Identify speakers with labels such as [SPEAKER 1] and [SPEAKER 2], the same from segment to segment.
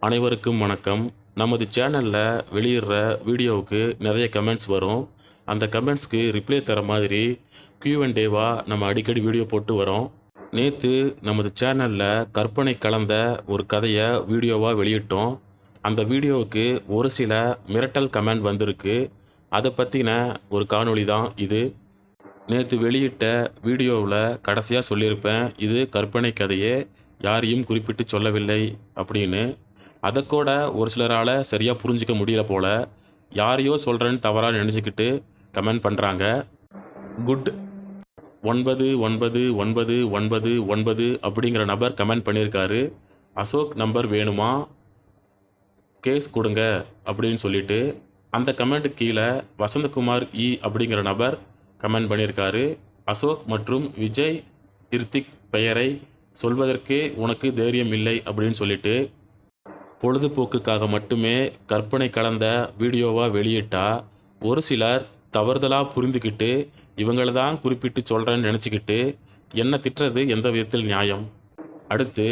[SPEAKER 1] அனைவருக்கும் வணக்கம். நமது சேனல்ல வெளியிடுற வீடியோவுக்கு நிறைய கமெண்ட்ஸ் வரும். அந்த கமெண்ட்ஸ்க்கு ரிப்ளை தர மாதிரி Q&Aவா நம்ம அடிக்கடி வீடியோ போட்டு வரோம். நேத்து நமது சேனல்ல கற்பனை கலந்த ஒரு கதையை வீடியோவா வெளியிட்டோம். அந்த வீடியோவுக்கு ஒரு சில மிரட்டல் கமெண்ட் வந்திருக்கு. அதை பற்றின ஒரு காணொளி தான் இது. நேற்று வெளியிட்ட வீடியோவில் கடைசியாக சொல்லியிருப்பேன், இது கற்பனை கதையே, யாரையும் குறிப்பிட்டு சொல்லவில்லை அப்படின்னு. அதை கூட ஒரு சிலரால் சரியாக புரிஞ்சிக்க முடியல போல். யாரையோ சொல்கிறேன்னு தவறாக நினச்சிக்கிட்டு கமெண்ட் பண்ணுறாங்க. குட் 999999 அப்படிங்கிற நபர் கமெண்ட் பண்ணியிருக்காரு. அசோக் நம்பர் வேணுமா, கேஸ் கொடுங்க அப்படின்னு சொல்லிட்டு. அந்த கமெண்ட்டு கீழே வசந்தகுமார் அப்படிங்கிற நபர் கமெண்ட் பண்ணியிருக்காரு. அசோக் மற்றும் விஜய் ஹிருத்திக் பெயரை சொல்வதற்கே உனக்கு தைரியம் இல்லை அப்படின்னு சொல்லிட்டு. பொழுதுபோக்குக்காக மட்டுமே கற்பனை கலந்த வீடியோவாக வெளியிட்டா ஒரு சிலர் தவறுதலாக புரிந்துக்கிட்டு இவங்களை தான் குறிப்பிட்டு சொல்கிறேன்னு நினச்சிக்கிட்டு என்ன திட்டுறது எந்த விதத்தில் நியாயம்? அடுத்து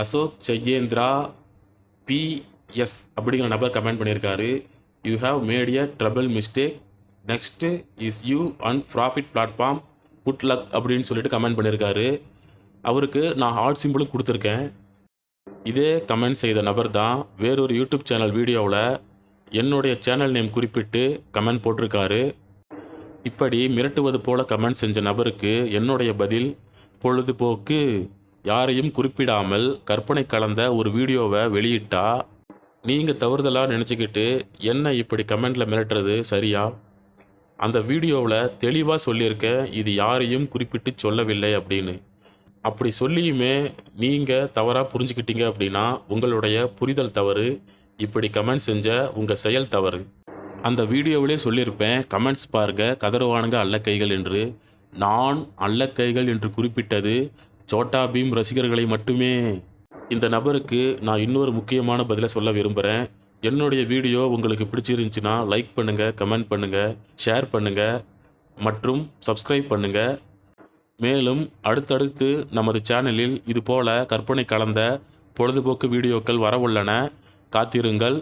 [SPEAKER 1] அசோக் ஜெயேந்திரா PS அப்படிங்கிற நபர் கமெண்ட் பண்ணியிருக்காரு. You have made a trouble mistake, next is you and profit platform, good luck அப்படின்னு சொல்லிட்டு கமெண்ட் பண்ணியிருக்காரு. அவருக்கு நான் ஹார்ட் சிம்பிளும் கொடுத்துருக்கேன். இதே கமெண்ட் செய்த நபர் தான் வேறொரு யூடியூப் சேனல் வீடியோவில் என்னுடைய சேனல் நேம் குறிப்பிட்டு கமெண்ட் போட்டிருக்காரு. இப்படி மிரட்டுவது போல கமெண்ட் செஞ்ச நபருக்கு என்னுடைய பதில், பொழுதுபோக்கு யாரையும் குறிப்பிடாமல் கற்பனை கலந்த ஒரு வீடியோவை வெளியிட்டா நீங்கள் தவறுதலாக நினச்சிக்கிட்டு என்ன இப்படி கமெண்டில் மிரட்டுறது சரியா? அந்த வீடியோவில் தெளிவாக சொல்லியிருக்கேன், இது யாரையும் குறிப்பிட்டு சொல்லவில்லை அப்படின்னு. அப்படி சொல்லியுமே நீங்கள் தவறாக புரிஞ்சுக்கிட்டீங்க அப்படின்னா உங்களுடைய புரிதல் தவறு, இப்படி கமெண்ட் செஞ்ச உங்கள் செயல் தவறு. அந்த வீடியோவிலே சொல்லியிருப்பேன், கமெண்ட்ஸ் பாருங்க, கதறுவானுங்க அல்லக்கைகள் என்று. நான் அல்லக்கைகள் என்று குறிப்பிட்டது சோட்டா பீம் ரசிகர்களை மட்டுமே. இந்த நபருக்கு நான் இன்னொரு முக்கியமான பதிலை சொல்ல விரும்புகிறேன். என்னுடைய வீடியோ உங்களுக்கு பிடிச்சிருந்துச்சுன்னா லைக் பண்ணுங்கள், கமெண்ட் பண்ணுங்கள், ஷேர் பண்ணுங்கள் மற்றும் சப்ஸ்கிரைப் பண்ணுங்கள். மேலும் அடுத்தடுத்து நமது சேனலில் இதுபோல கற்பனை கலந்த பொழுதுபோக்கு வீடியோக்கள் வரவுள்ளன. காத்திருங்கள்.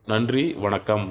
[SPEAKER 1] நன்றி, வணக்கம்.